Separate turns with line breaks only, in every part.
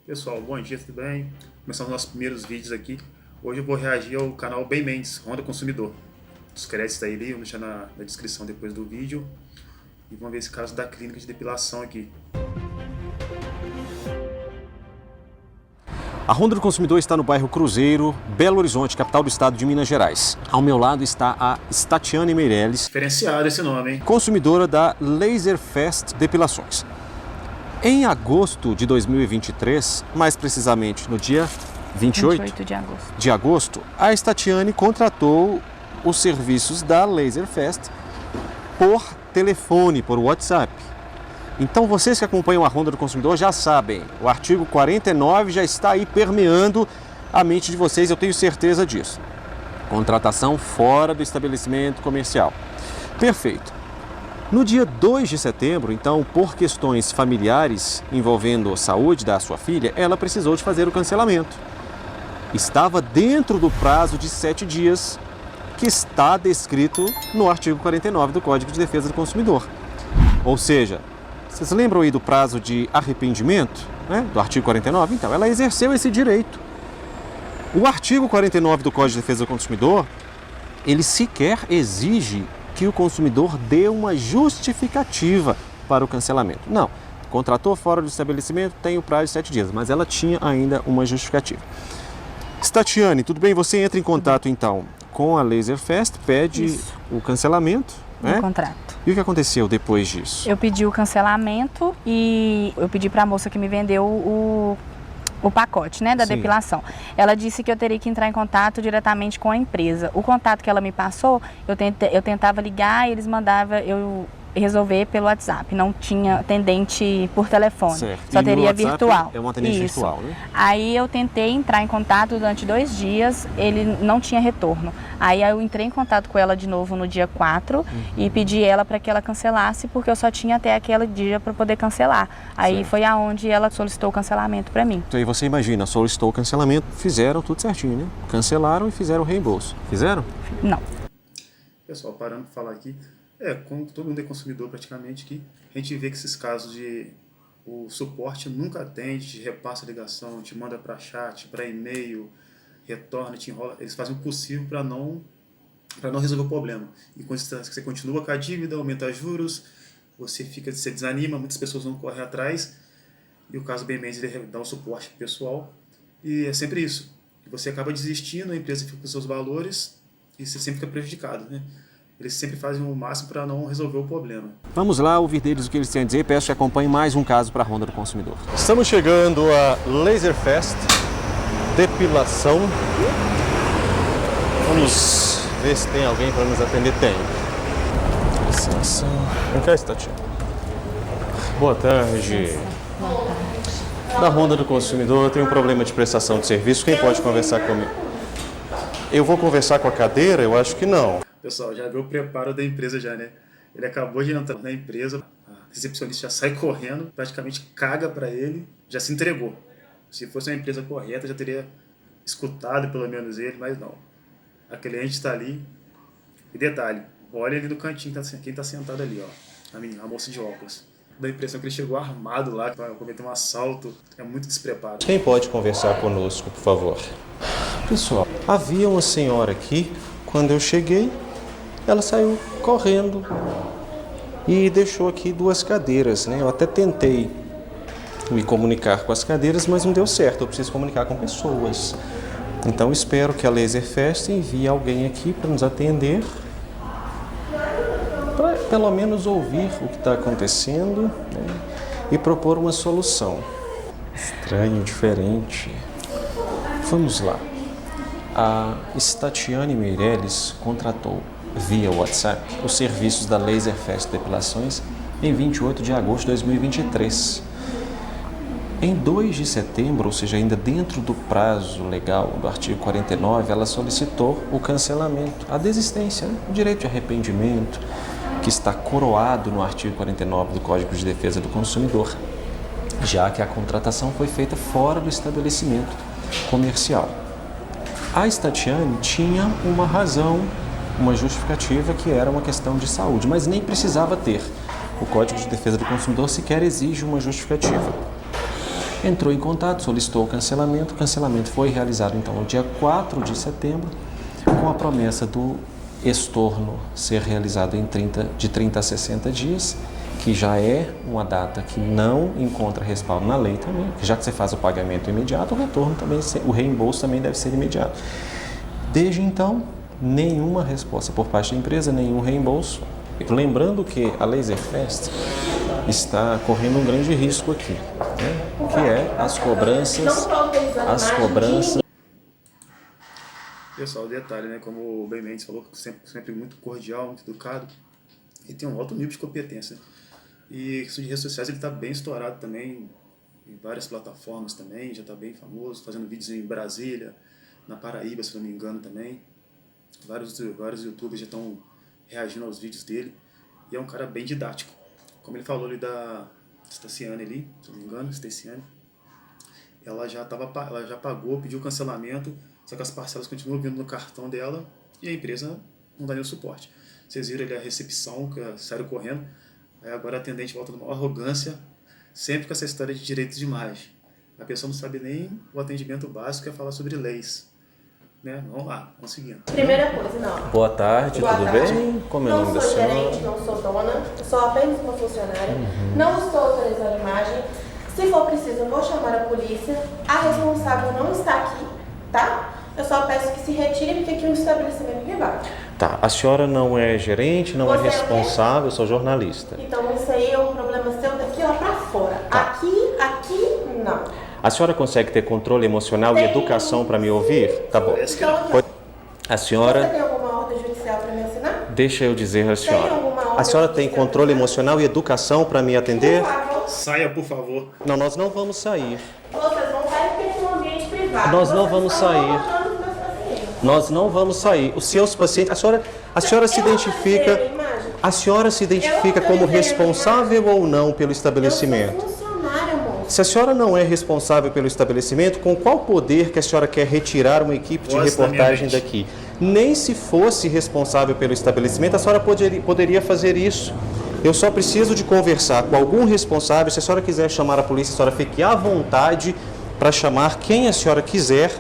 Pessoal, bom dia, tudo bem? Começando os nossos primeiros vídeos aqui. Hoje eu vou reagir ao canal Bem Mendes, Honda Consumidor. Os créditos aí, eu vou deixar na descrição depois do vídeo. E vamos ver esse caso da clínica de depilação aqui.
A Honda do Consumidor está no bairro Cruzeiro, Belo Horizonte, capital do estado de Minas Gerais. Ao meu lado está a Statiane Meirelles,
Diferenciado esse nome, hein?
consumidora da Laser Fest Depilações. Em agosto de 2023, mais precisamente no dia 28 de agosto, a Statiane contratou os serviços da Laser Fest por telefone, por WhatsApp. Então vocês que acompanham a Honda do Consumidor já sabem, o artigo 49 já está aí permeando a mente de vocês, eu tenho certeza disso. Contratação fora do estabelecimento comercial. Perfeito. No dia 2 de setembro, então, por questões familiares envolvendo a saúde da sua filha, ela precisou de fazer o cancelamento. Estava dentro do prazo de 7 dias que está descrito no artigo 49 do Código de Defesa do Consumidor. Ou seja, vocês lembram aí do prazo de arrependimento, né, do artigo 49? Então, ela exerceu esse direito. O artigo 49 do Código de Defesa do Consumidor, ele sequer exige que o consumidor dê uma justificativa para o cancelamento. Não, contratou fora do estabelecimento, tem o prazo de 7 dias, mas ela tinha ainda uma justificativa. Statiane, tudo bem? Você entra em contato então com a Laser Fest, pede o cancelamento, né?
O contrato.
E o que aconteceu depois disso?
Eu pedi o cancelamento e eu pedi para a moça que me vendeu o pacote, né, da depilação. Ela disse que eu teria que entrar em contato diretamente com a empresa. O contato que ela me passou, eu tentava ligar e eles mandavam eu resolver pelo WhatsApp. Não tinha atendente por telefone, só teria virtual.
É uma atendente virtual, né?
Aí eu tentei entrar em contato durante 2 dias, ele não tinha retorno. Aí eu entrei em contato com ela de novo no dia 4 e pedi ela para que ela cancelasse, porque eu só tinha até aquele dia para poder cancelar. Aí foi aonde ela solicitou o cancelamento para mim.
Então aí você imagina, solicitou o cancelamento, fizeram tudo certinho, né? Cancelaram e fizeram o reembolso. Fizeram?
Não.
Pessoal, parando para falar aqui, como todo mundo é consumidor praticamente aqui, a gente vê que esses casos de o suporte nunca atende, te repassa a ligação, te manda para chat, para e-mail, retorna, te enrola, eles fazem o possível para não resolver o problema. E quando você continua com a dívida, aumenta juros, você desanima, muitas pessoas não correm atrás, e o caso Bem Mendes ele dá um suporte pessoal, e é sempre isso. Você acaba desistindo, a empresa fica com seus valores, e você sempre fica prejudicado, né? Eles sempre fazem o máximo para não resolver o problema.
Vamos lá ouvir deles o que eles têm a dizer. Peço que acompanhe mais um caso para a Honda do Consumidor. Estamos chegando a Laser Fest Depilação. Vamos ver se tem alguém para nos atender. Tem. Licença. Vem cá, Statiane. Boa tarde. Da Honda do Consumidor, tem um problema de prestação de serviço. Quem pode conversar comigo? Eu vou conversar com a cadeira? Eu acho que não.
Pessoal, já viu o preparo da empresa já, né? Ele acabou de entrar na empresa, a recepcionista já sai correndo, praticamente caga para ele, já se entregou. Se fosse uma empresa correta, já teria escutado pelo menos ele, mas não. A cliente está ali. E detalhe, olha ali no cantinho quem está sentado ali, ó. A moça de óculos. Dá a impressão que ele chegou armado lá para cometer um assalto. É muito despreparo.
Quem pode conversar conosco, por favor? Pessoal, havia uma senhora aqui, quando eu cheguei, ela saiu correndo e deixou aqui 2 cadeiras, né? Eu até tentei me comunicar com as cadeiras, mas não deu certo. Eu preciso comunicar com pessoas. Então espero que a Laser Fest envie alguém aqui para nos atender, para pelo menos ouvir o que está acontecendo, né? E propor uma solução. Estranho, diferente. Vamos lá. A Statiane Meirelles contratou via WhatsApp os serviços da Laser Fest Depilações em 28 de agosto de 2023. Em 2 de setembro, ou seja, ainda dentro do prazo legal do artigo 49, ela solicitou o cancelamento, a desistência, né? O direito de arrependimento, que está coroado no artigo 49 do Código de Defesa do Consumidor, já que a contratação foi feita fora do estabelecimento comercial. A Statiane tinha uma razão, uma justificativa, que era uma questão de saúde, mas nem precisava ter. O Código de Defesa do Consumidor sequer exige uma justificativa. entrou em contato, solicitou o cancelamento foi realizado então no dia 4 de setembro, com a promessa do estorno ser realizado de 30 a 60 dias, que já é uma data que não encontra respaldo na lei também, já que você faz o pagamento imediato, o retorno também, o reembolso também deve ser imediato. Desde então, nenhuma resposta por parte da empresa, nenhum reembolso. Lembrando que a Laserfest está correndo um grande risco aqui, né? Que é as cobranças.
Pessoal, detalhe, né? Como o Ben Mendes falou, sempre muito cordial, muito educado, e tem um alto nível de competência. E questão de redes sociais, ele está bem estourado também, em várias plataformas também, já está bem famoso, fazendo vídeos em Brasília, na Paraíba, se não me engano também. Vários youtubers já estão reagindo aos vídeos dele, e é um cara bem didático. Como ele falou ali da Staciane ali, se não me engano, Staciane, ela já pagou, pediu cancelamento, só que as parcelas continuam vindo no cartão dela e a empresa não dá nenhum suporte. Vocês viram ali a recepção, que saíram correndo, aí agora a atendente volta numa arrogância, sempre com essa história de direitos de imagem. A pessoa não sabe nem o atendimento básico, que é falar sobre leis. Né? Vamos lá, vamos seguindo.
Primeira coisa, não.
Boa tarde, tudo bem? Como é o nome da senhora?
Não sou gerente, não sou dona, eu sou apenas uma funcionária. Não estou autorizando a imagem. Se for preciso, eu vou chamar a polícia. A responsável não está aqui, tá? Eu só peço que se retire, porque aqui é um estabelecimento privado.
Tá, a senhora não é gerente, não é responsável, eu sou jornalista.
Então isso aí é um problema seu daqui lá pra fora.
Tá.
Aqui, não.
A senhora consegue ter controle emocional e educação para me ouvir? Tá bom.
Então,
A senhora...
Você tem alguma ordem judicial para me assinar?
Deixa eu dizer a senhora.
alguma
A senhora
ordem
tem controle
judicial?
emocional e educação para me atender?
Por favor.
Saia, por favor.
Não, nós não vamos sair.
Vocês vão sair porque tem um ambiente privado.
Nós não
Vocês
vamos
estão
sair.
abordando os meus pacientes.
Nós não vamos sair. Os seus pacientes... A senhora se identifica... A senhora se identifica como responsável ou não pelo estabelecimento?
Eu sou funcionária, moço.
Se a senhora não é responsável pelo estabelecimento, com qual poder que a senhora quer retirar uma equipe de
Voz da minha
reportagem
mente.
daqui? Nem se fosse responsável pelo estabelecimento, a senhora poderia fazer isso. Eu só preciso de conversar com algum responsável. Se a senhora quiser chamar a polícia, a senhora fique à vontade para chamar quem a senhora quiser.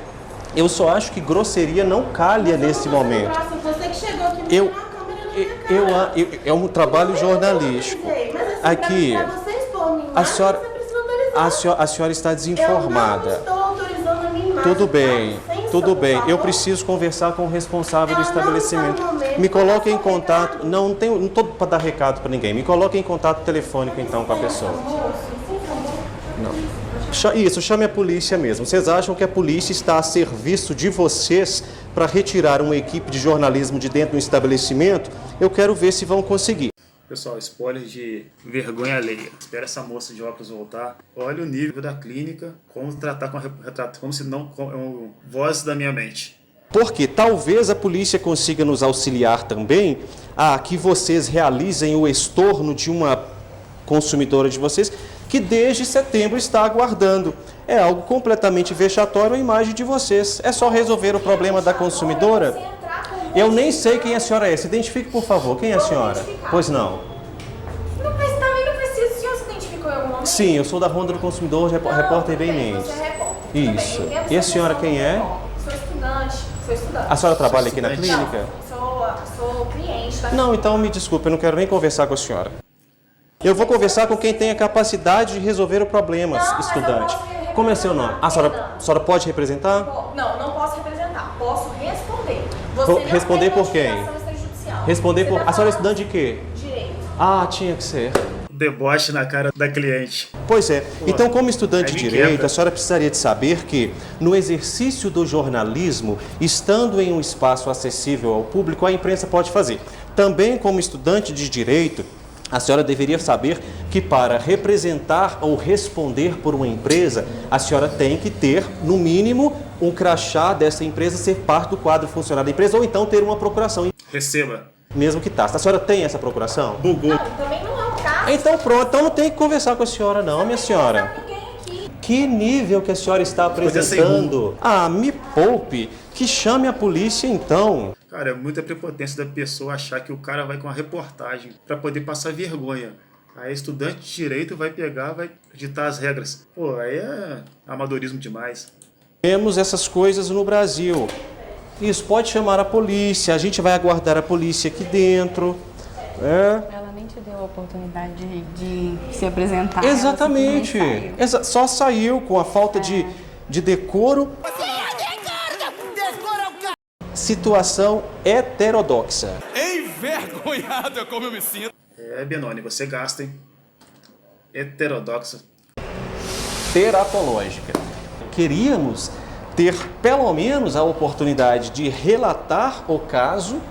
Eu só acho que grosseria não calha nesse momento.
Você que chegou aqui me
Eu-
deu uma câmera na minha cara.
É um trabalho jornalístico.
Mas assim,
Aqui,
pra você expor minha
a
imagem,
senhora,
você precisa autorizar.
a senhora está
Eu
desinformada.
não estou autorizando a minha imagem.
Tudo bem,
Dá licença,
tudo
por
bem.
favor.
Eu preciso conversar com o responsável do
Ela não
estabelecimento.
está no momento,
Me coloque em
ela só
contato.
recado.
Não estou para dar recado para ninguém. Me coloque em contato telefônico então com a pessoa. Isso, chame a polícia mesmo. Vocês acham que a polícia está a serviço de vocês para retirar uma equipe de jornalismo de dentro do estabelecimento? Eu quero ver se vão conseguir.
Pessoal, spoiler de vergonha alheia. Espera essa moça de óculos voltar. Olha o nível da clínica, como tratar com a retrato, como se não com voz da minha mente.
Porque talvez a polícia consiga nos auxiliar também a que vocês realizem o estorno de uma consumidora de vocês que desde setembro está aguardando. É algo completamente vexatório a imagem de vocês. É só resolver o problema da consumidora. Eu nem sei quem a senhora é. Se identifique, por favor. Quem é a senhora? Pois não.
Mas também não precisa, o senhor se identificou em algum momento?
Sim, eu sou da Ronda do Consumidor, repórter bem Mendes.
Você é repórter.
Isso.
Tudo bem, eu entendo
E a
sua
senhora
questão
quem é?
Sou estudante.
A senhora trabalha aqui na
Estudante.
clínica?
Sou cliente da
Não, então me desculpe, eu não quero nem conversar com a senhora. Eu vou conversar com quem tem a capacidade de resolver o problema,
Não, mas eu
estudante.
posso representar.
Como é seu nome? A senhora pode representar?
Não posso representar. Posso responder.
Responder por quem? Responder por... A senhora é estudante de quê?
Direito.
Ah, tinha que ser.
Deboche na cara da cliente.
Pois é. Então, como estudante
aí
de
me
direito,
quebra.
a senhora precisaria de saber que, no exercício do jornalismo, estando em um espaço acessível ao público, a imprensa pode fazer. Também, como estudante de direito, a senhora deveria saber que para representar ou responder por uma empresa, a senhora tem que ter, no mínimo, um crachá dessa empresa, ser parte do quadro funcionário da empresa, ou então ter uma procuração,
Receba.
mesmo que taça. A senhora tem essa procuração?
Bugou.
Não, também não é o caso.
Então pronto, então não tem que conversar com a senhora não, minha senhora.
Ninguém aqui.
Que nível que a senhora está apresentando? Ah, me poupe, que chame a polícia então.
Cara, é muita prepotência da pessoa achar que o cara vai com uma reportagem para poder passar vergonha. Aí estudante de direito vai pegar, vai ditar as regras. Pô, aí é amadorismo demais.
Temos essas coisas no Brasil. Isso, pode chamar a polícia, a gente vai aguardar a polícia aqui dentro.
Ela nem te deu a oportunidade de se apresentar.
Exatamente. Só saiu com a falta de decoro. Situação heterodoxa.
Envergonhado é como eu me sinto.
Benoni, você gasta, hein? Heterodoxa.
Teratológica. Queríamos ter pelo menos a oportunidade de relatar o caso,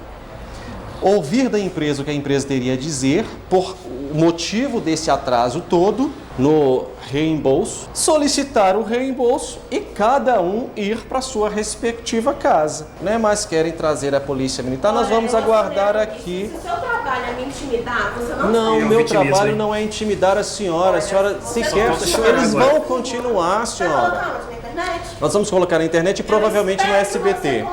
ouvir da empresa o que a empresa teria a dizer, por motivo desse atraso todo no reembolso, solicitar o reembolso e cada um ir para sua respectiva casa, né? Mas querem trazer a polícia militar, nós vamos aguardar aqui.
Se o seu trabalho é me intimidar, você não
Não,
Eu
meu
vitimizo,
trabalho
hein?
não é intimidar a senhora sequer, eles vão continuar, senhora. Nós vamos colocar na internet e provavelmente no SBT.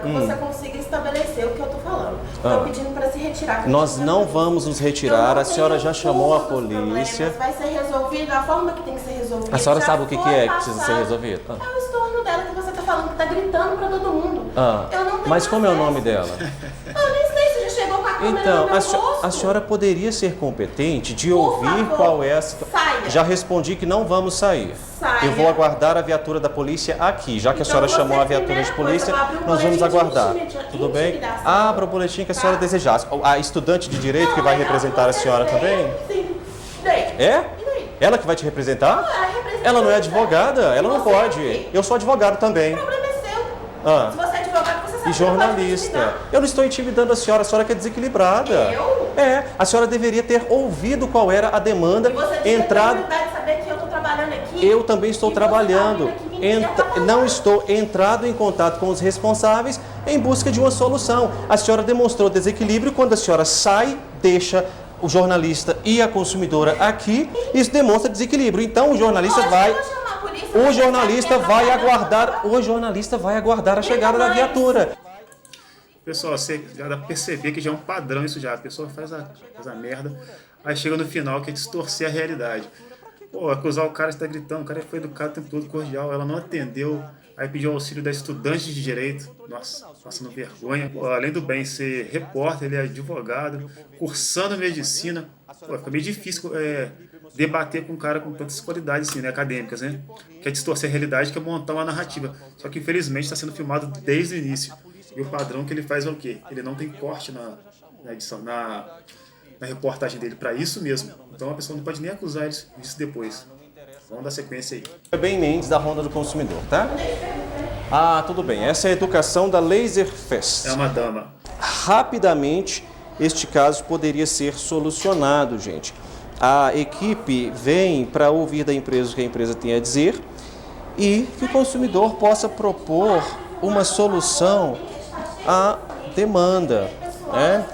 Que você consiga estabelecer o que eu tô falando. Estou pedindo para se retirar.
Nós não vamos nos retirar, a senhora já chamou a polícia.
Vai ser resolvido da forma que tem que ser resolvido.
A senhora
Já
sabe o que
foi
é que precisa ser
passado.
resolvido?
É o estorno dela que você tá falando, que tá gritando para todo mundo. Eu não tenho
Mas como é o
acesso.
nome dela?
Eu nem sei se já chegou com a câmera
Então,
no meu rosto.
a senhora poderia ser competente de
Por
ouvir
favor,
qual é a situação.
saia.
Já respondi que não vamos sair.
Saia.
Eu vou aguardar a viatura da polícia aqui. Já que a
Então,
senhora
você,
chamou a viatura de
primeira
polícia,
coisa, abre um
nós vamos
boletim de
aguardar.
intimidação.
Tudo bem? Abra o boletim que a senhora desejasse. A estudante de direito que vai representar a senhora também?
Sim. Daí?
É?
E daí?
Ela que vai te representar?
Ela representa
Ela não é
você.
advogada, ela não
Você é o
pode.
quê?
Eu sou advogado também.
O problema é seu.
Ah.
Se você é advogado, você sabe
E
que não pode
jornalista.
intimidar.
Eu não estou intimidando a senhora que é desequilibrada.
Eu?
A senhora deveria ter ouvido qual era a demanda,
E você tem
entrado.
a de saber que eu tô trabalhando aqui.
Eu também estou
E você
trabalhando.
tá vindo aqui me atrapalhar.
Não estou entrado em contato com os responsáveis em busca de uma solução. A senhora demonstrou desequilíbrio quando a senhora sai, deixa o jornalista e a consumidora aqui. Isso demonstra desequilíbrio. Então o jornalista
Pode,
vai.
eu vou chamar a polícia,
O
mas
jornalista
você
vai
tá
aguardar. O jornalista vai aguardar a chegada da viatura.
Pessoal, você já dá pra perceber que já é um padrão isso já. A pessoa faz a merda, aí chega no final que é distorcer a realidade. Pô, acusar o cara que tá gritando, o cara foi educado o tempo todo, cordial, ela não atendeu, aí pediu auxílio da estudante de direito. Nossa, passando vergonha. Pô, além do bem ser repórter, ele é advogado, cursando medicina. Pô, fica meio difícil debater com um cara com tantas qualidades assim, né, acadêmicas, né? Quer distorcer a realidade, quer montar uma narrativa. Só que infelizmente está sendo filmado desde o início. E o padrão que ele faz é o quê? Ele não tem corte na edição, na reportagem dele para isso mesmo. Então a pessoa não pode nem acusar disso depois. Vamos dar sequência aí.
Bem Mendes, da Ronda do Consumidor, tá? Ah, tudo bem. Essa é a educação da Laser Fest.
É uma dama.
Rapidamente, este caso poderia ser solucionado, gente. A equipe vem para ouvir da empresa o que a empresa tem a dizer e que o consumidor possa propor uma solução à demanda, né?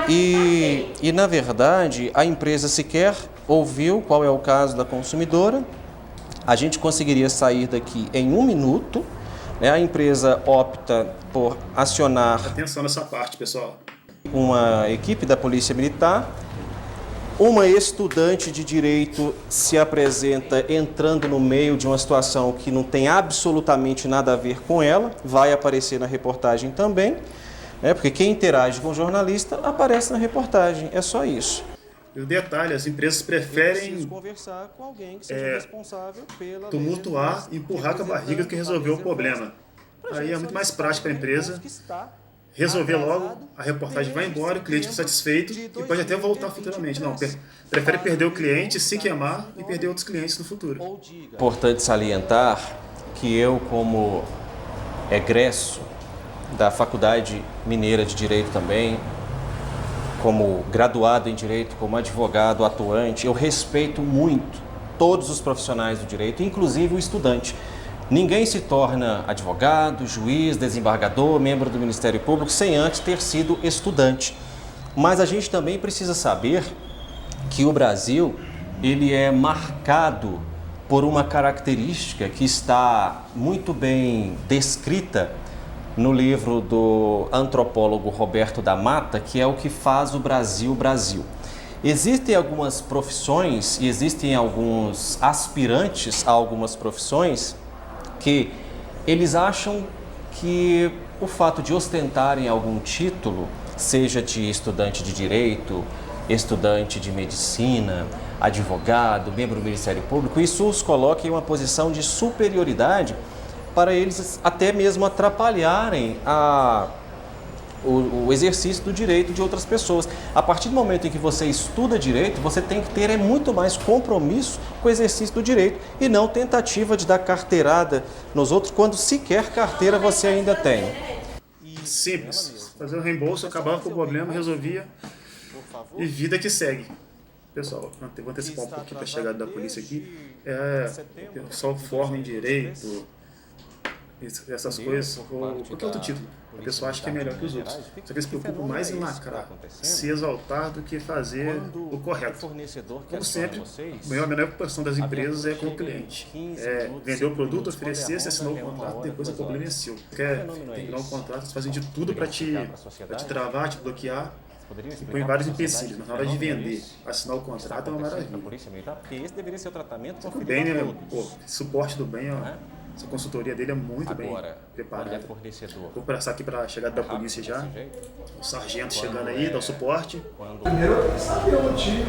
E na verdade, a empresa sequer ouviu qual é o caso da consumidora. A gente conseguiria sair daqui em 1 minuto, né? A empresa opta por acionar
Atenção nessa parte, pessoal.
uma equipe da Polícia Militar. Uma estudante de direito se apresenta entrando no meio de uma situação que não tem absolutamente nada a ver com ela, vai aparecer na reportagem também, né? Porque quem interage com o jornalista aparece na reportagem, é só isso.
E o detalhe, as empresas preferem
Conversar com alguém que seja responsável pela
tumultuar e empurrar com a barriga do que resolver o problema. Aí é muito mais prático para a empresa resolver logo, a reportagem vai embora, o cliente fica satisfeito e pode até voltar futuramente. Não, prefere perder o cliente, se queimar e perder outros clientes no futuro.
Importante salientar que eu, como egresso da Faculdade Mineira de Direito também, como graduado em Direito, como advogado atuante, eu respeito muito todos os profissionais do direito, inclusive o estudante. Ninguém se torna advogado, juiz, desembargador, membro do Ministério Público sem antes ter sido estudante. Mas a gente também precisa saber que o Brasil ele é marcado por uma característica que está muito bem descrita no livro do antropólogo Roberto da Mata, que é o que faz o Brasil, Brasil. Existem algumas profissões e existem alguns aspirantes a algumas profissões que eles acham que o fato de ostentarem algum título, seja de estudante de direito, estudante de medicina, advogado, membro do Ministério Público, isso os coloca em uma posição de superioridade para eles até mesmo atrapalharem o exercício do direito de outras pessoas. A partir do momento em que você estuda direito, você tem que ter muito mais compromisso com o exercício do direito e não tentativa de dar carteirada nos outros quando sequer carteira você ainda tem.
Simples. Fazer o reembolso, acabava com o problema, resolvia e vida que segue. Pessoal, vou antecipar um pouquinho para a chegada da polícia aqui. O pessoal forma em direito, essas coisas, ou qualquer outro título. A pessoa acha que é melhor que os outros. Só que eles se preocupam mais em lacrar, se exaltar do que fazer o correto. Como sempre, a menor preocupação das empresas é com o cliente. Vender o produto, oferecer, você assinou o contrato, depois o problema é seu. Quer terminar o contrato, eles fazem de tudo para te travar, te bloquear. E põe vários empecilhos, mas na hora de vender, assinar o contrato é uma maravilha. O bem, né? Pô, suporte do bem, ó. Essa consultoria dele é muito bem preparada. Vou passar aqui para a chegada da polícia já. O sargento chegando aí, dá o suporte.
Primeiro eu queria saber o motivo.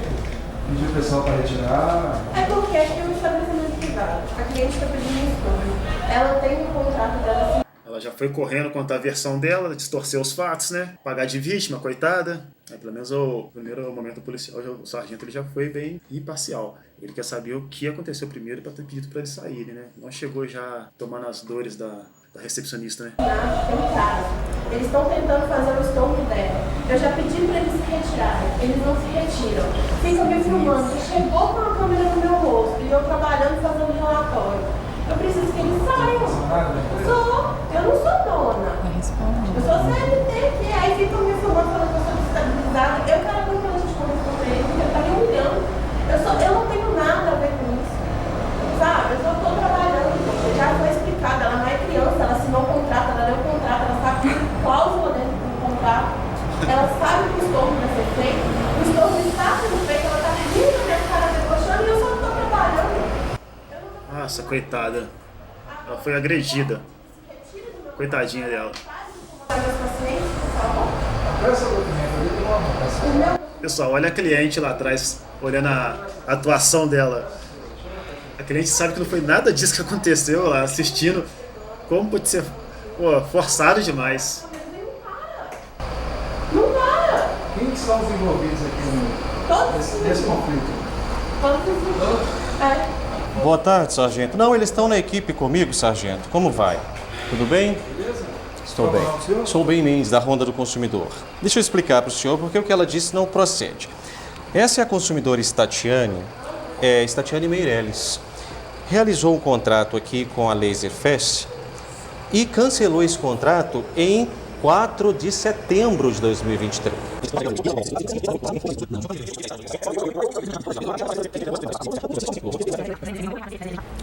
Pedir o pessoal para retirar.
É porque aqui é um estabelecimento privado. A cliente está pedindo isso. Ela tem um contrato dela.
Ela já foi correndo contar a versão dela, distorcer os fatos, né? Pagar de vítima, coitada. Aí, pelo menos o primeiro momento policial, o sargento ele já foi bem imparcial. Ele quer saber o que aconteceu primeiro para ter pedido para eles saírem, né? Não chegou já tomando as dores da recepcionista, né?
Tem prazo. Eles estão tentando fazer o estômago dela. Eu já pedi para eles se retirarem. Eles não se retiram. Ficam me filmando. Chegou com a câmera no meu rosto e eu trabalhando fazendo relatório. Eu preciso que eles saiam. Eu não sou dona. Eu sou CLT, que aí ficam me filmando falando que eu sou desestabilizada. Eu quero ver quando a gente conversa com eles, porque tá me humilhando. Eu não tenho nada a ver com isso. Sabe? Eu só estou trabalhando. Já foi explicado, ela não é criança, ela assinou o contrato, ela leu o contrato, ela sabe que tem cláusula dentro do contrato. Ela sabe que o estorno vai ser feito. O estorno está sendo feito, ela está rindo na minha cara, debochando, e eu só estou trabalhando.
Nossa, coitada. Ela foi agredida. Coitadinha dela. Pessoal, olha a cliente lá atrás, olhando a atuação dela. A cliente sabe que não foi nada disso que aconteceu lá, assistindo. Como pode ser forçado demais.
Não para!
Quem são os envolvidos aqui nesse conflito?
Todos.
Boa tarde, sargento. Não, eles estão na equipe comigo, sargento. Como vai? Tudo bem?
Beleza?
Estou bem. Sou bem Mendes, da Ronda do Consumidor. Deixa eu explicar para o senhor porque o que ela disse não procede. Essa é a consumidora Statiane Meirelles. Realizou um contrato aqui com a Laser Fest e cancelou esse contrato em 4 de setembro de 2023.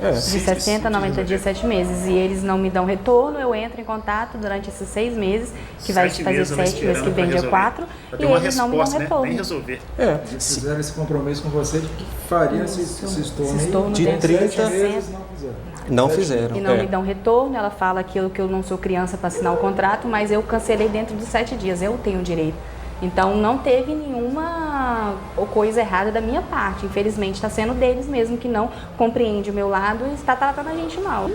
De 60 a 90 dias, 7 meses. E eles não me dão retorno, eu entro em contato durante esses 6 meses, que vai fazer 7 meses que vem dia 4, e eles não me dão retorno.
Nem resolver.
Eles fizeram esse compromisso com você de que faria esse estorno
de 30
meses, não fizeram.
Não fizeram.
E não me dão retorno, ela fala aquilo que eu não sou criança para assinar o contrato, mas eu cancelei dentro de 7 dias, eu tenho direito. Então não teve nenhuma coisa errada da minha parte, infelizmente está sendo deles mesmo que não compreende o meu lado e está tratando a gente mal.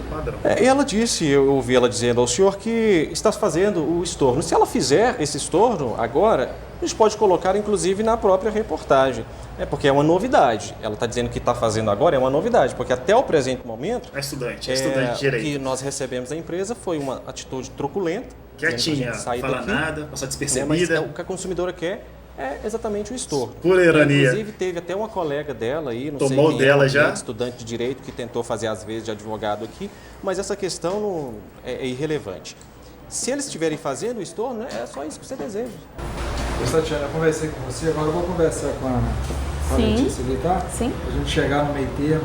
E ela disse, eu ouvi ela dizendo ao senhor que está fazendo o estorno. Se ela fizer esse estorno agora, a gente pode colocar inclusive na própria reportagem. Porque é uma novidade. Ela está dizendo que está fazendo agora é uma novidade, porque até o presente momento...
É estudante de direito.
O que nós recebemos da empresa foi uma atitude truculenta.
Quietinha, fala nada, passar despercebida.
Mas o que a consumidora quer é exatamente o estorno.
Por ironia.
Inclusive teve até uma colega dela aí, não
Tomou
sei
dela já?
Estudante de direito que tentou fazer às vezes de advogado aqui, mas essa questão não é irrelevante. Se eles estiverem fazendo o estorno, é só isso que você deseja.
Tatiana, eu conversei com você, agora eu vou conversar com a a
Sim.
Letícia ali, tá?
Sim.
A gente chegar no meio termo.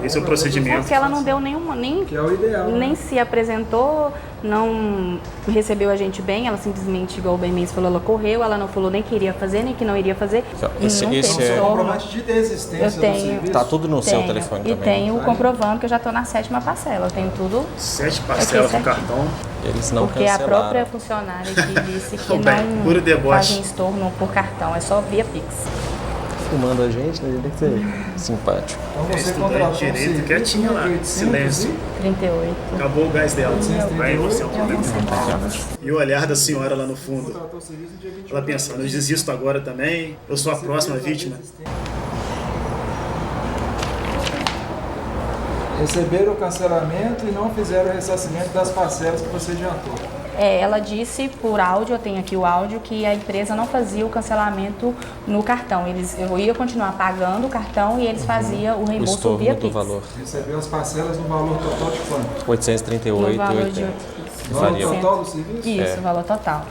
Esse é o procedimento.
Porque ela não deu nem
Que é o ideal.
nem
né?
se apresentou, não recebeu a gente bem, ela simplesmente, igual o Ben Mendes falou, ela correu, ela não falou nem que iria fazer, nem que não iria fazer.
Esse
não
é-
teve
Então, seu
estorno.
comprovante de desistência
Eu tenho.
do serviço.
Tá tudo no seu
Tenho.
telefone
E
também.
tenho comprovando que eu já estou na 7ª parcela, eu tenho tudo.
7 parcelas no
certinho.
cartão.
Eles não
Porque a
cancelaram.
própria funcionária que disse que
Ô, Ben,
não
puro deboche.
fazem estorno por cartão, é só via Pix.
Filmando a gente, né? Tem que ser simpático.
Então você
Estudante
contratou um
direito
serviço,
quietinha lá,
800
silêncio.
38.
Acabou o gás dela. Vai você,
Alguns centavos.
E o olhar da senhora lá no fundo.
contratou o serviço no dia 28.
Ela pensando, eu desisto agora também, eu sou a próxima vítima.
Receberam o cancelamento e não fizeram o ressarcimento das parcelas que você adiantou.
Ela disse por áudio, eu tenho aqui o áudio, que a empresa não fazia o cancelamento no cartão. Eu ia continuar pagando o cartão e eles faziam o
O
reembolso via
estorno do
Pix.
valor.
Recebeu as parcelas no valor total de quanto?
838,
No valor de
80.
No valor
Faria.
total do serviço?
Isso, o valor total.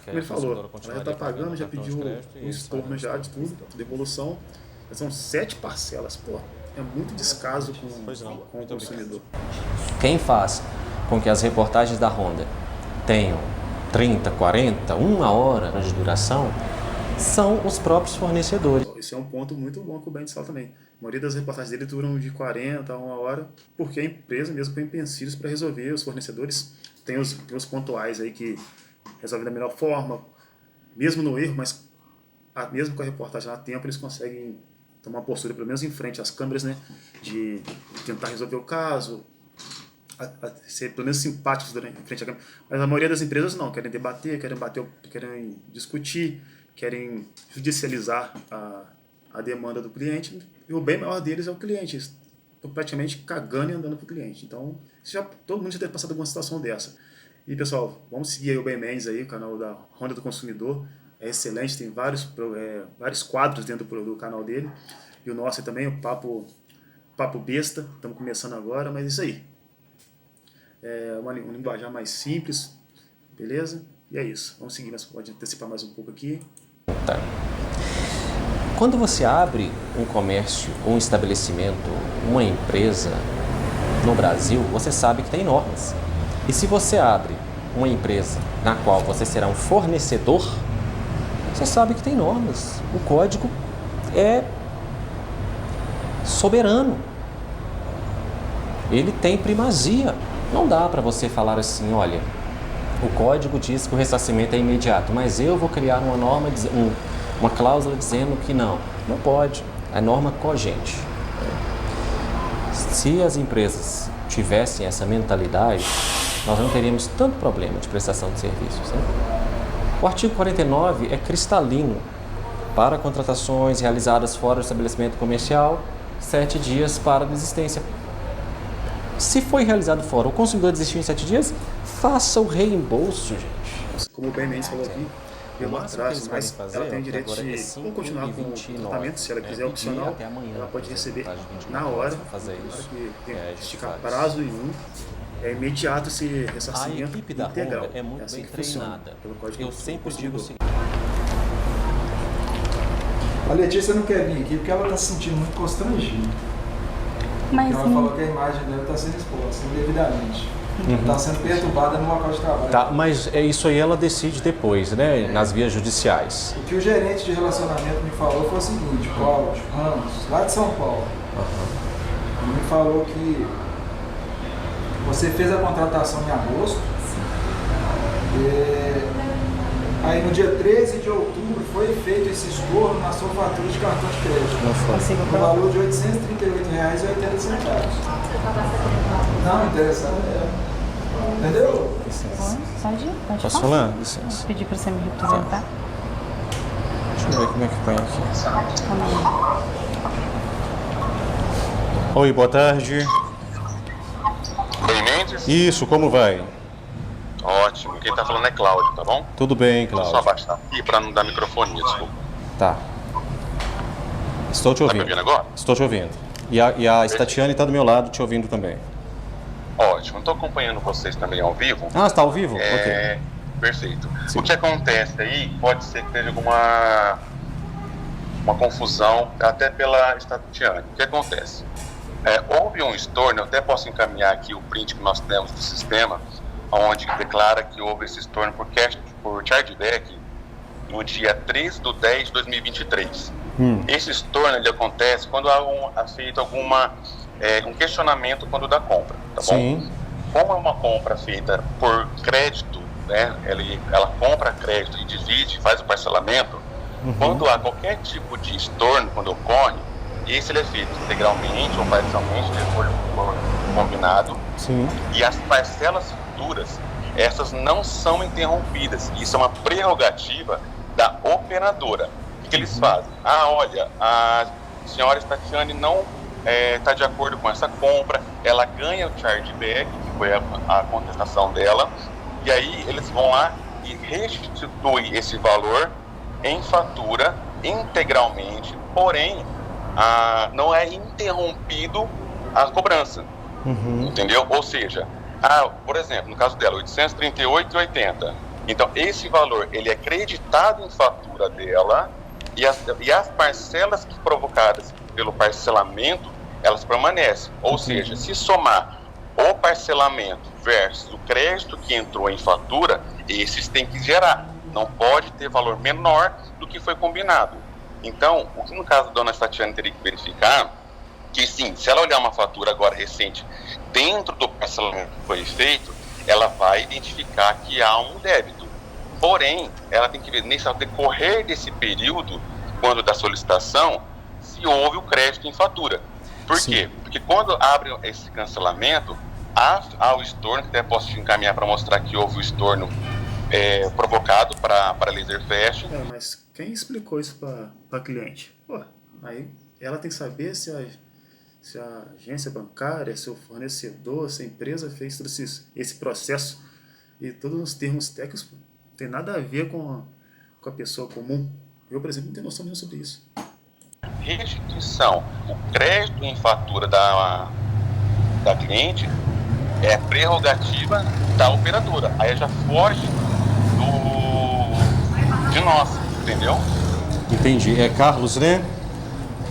Como ele falou, ela já está pagando, já pediu o estorno já de tudo, devolução. São 7 parcelas, pô, é muito descaso com o consumidor.
Quem faz com que as reportagens da Honda tenham 30, 40, 1 hora de duração são os próprios fornecedores.
Esse é um ponto muito bom que o Ben fala também. A maioria das reportagens dele duram de 40 a 1 hora, porque a empresa mesmo põe empecilhos para resolver. Os fornecedores têm os pontuais aí que resolvem da melhor forma, mesmo no erro, mas mesmo com a reportagem lá a tempo, eles conseguem tomar uma postura, pelo menos em frente às câmeras, né, de tentar resolver o caso, ser pelo menos simpáticos em frente à câmera. Mas a maioria das empresas não, querem debater, querem discutir, querem judicializar a demanda do cliente, e o bem maior deles é o cliente. Eles estão praticamente cagando e andando para o cliente. Então, todo mundo já deve passar por uma situação dessa. E pessoal, vamos seguir aí o Ben Mendes aí, o canal da Honda do Consumidor. É excelente, tem vários quadros dentro do canal dele. E o nosso também, o Papo Besta, estamos começando agora, mas é isso aí. É um linguajar mais simples, beleza? E é isso, vamos seguir, mas pode antecipar mais um pouco aqui.
Tá. Quando você abre um comércio, um estabelecimento, uma empresa no Brasil, você sabe que tem normas. E se você abre uma empresa na qual você será um fornecedor, você sabe que tem normas. O código é soberano. Ele tem primazia. Não dá para você falar assim, olha, o código diz que o ressarcimento é imediato, mas eu vou criar uma norma, uma cláusula dizendo que não. Não pode. É norma cogente. Se as empresas tivessem essa mentalidade, nós não teríamos tanto problema de prestação de serviços. Né? O artigo 49 é cristalino. Para contratações realizadas fora do estabelecimento comercial, 7 dias para desistência. Se foi realizado fora, o consumidor desistiu em 7 dias, faça o reembolso, gente.
Como o Ben Mendes falou aqui, pelo atraso, mas ela tem o direito de ou continuar com o tratamento, se ela quiser opcional, ela pode receber na hora, que tem que esticar prazo nenhum. É imediato esse ressarcimento
A equipe da
integral.
Honda é muito
assim
bem
que funciona,
treinada.
pelo Código
Eu
do
sempre digo o
Consumidor.
seguinte.
A Letícia não quer vir aqui porque ela está se sentindo muito constrangida.
Mas
Ela falou que a imagem dela está sendo exposta indevidamente. Está sendo perturbada no local de trabalho.
Tá, mas isso aí ela decide depois, né? Nas vias judiciais.
O que o gerente de relacionamento me falou foi o seguinte, Cláudio Ramos, lá de São Paulo. Ele me falou que você fez a contratação em agosto. Aí no dia 13 de outubro foi feito esse estorno na sua fatura de cartão de crédito.
Não foi.
No valor de R$ 838,80. Não, interessado é. Entendeu?
Pode
Posso
falar?
falar? Licença.
Pedir para você me representar.
Deixa eu ver como é que põe aqui. Oi, boa tarde.
Ben Mendes?
Isso, como vai?
Ótimo. Quem tá falando é Cláudio, tá bom?
Tudo bem,
Deixa eu só
Cláudio.
abaixar aqui pra não dar microfonia, desculpa.
Tá. Estou te
Tá me
ouvindo.
ouvindo agora?
Estou te ouvindo. E a Statiane está do meu lado te ouvindo também.
Ótimo. Estou acompanhando vocês também ao vivo.
Ah, está ao vivo?
É,
Ok.
perfeito.
Sim.
O que acontece aí pode ser que tenha alguma uma confusão até pela Statiane. O que acontece? Houve um estorno, eu até posso encaminhar aqui o print que nós temos do sistema, onde declara que houve esse estorno por chargeback no dia 13 de 10 de 2023. Esse estorno ele acontece quando há feito um questionamento quando da compra, tá bom? Como é uma compra feita por crédito, né? Ela compra crédito e divide, faz o parcelamento. Quando há qualquer tipo de estorno, quando ocorre, esse ele é feito integralmente ou parcialmente, de acordo com o combinado. E as parcelas futuras, essas não são interrompidas. Isso é uma prerrogativa da operadora. O que eles fazem? Olha, a senhora Statiane não está de acordo com essa compra, ela ganha o chargeback, que foi a contestação dela, e aí eles vão lá e restituem esse valor em fatura integralmente, porém não é interrompido a cobrança, entendeu? Ou seja, por exemplo, no caso dela, R$ 838,80, então esse valor ele é creditado em fatura dela, e as parcelas provocadas pelo parcelamento, elas permanecem. Ou seja, se somar o parcelamento versus o crédito que entrou em fatura, esses têm que gerar. Não pode ter valor menor do que foi combinado. Então, o que no caso da dona Statiane teria que verificar, que sim, se ela olhar uma fatura agora recente, dentro do parcelamento que foi feito, ela vai identificar que há um débito. Porém, ela tem que ver, nesse decorrer desse período, quando da solicitação, se houve o crédito em fatura. Por quê? Porque quando abre esse cancelamento, há o estorno, que até posso te encaminhar para mostrar que houve o estorno provocado para Laser Fest.
Mas quem explicou isso para a cliente? Aí ela tem que saber se a agência bancária, se o fornecedor, se a empresa fez todo esse processo e todos os termos técnicos. Não tem nada a ver com a pessoa comum. Eu, por exemplo, não tenho noção nenhuma sobre isso.
Restituição, o crédito em fatura da cliente é prerrogativa da operadora. Aí já foge de nós, entendeu?
Entendi. É Carlos, né?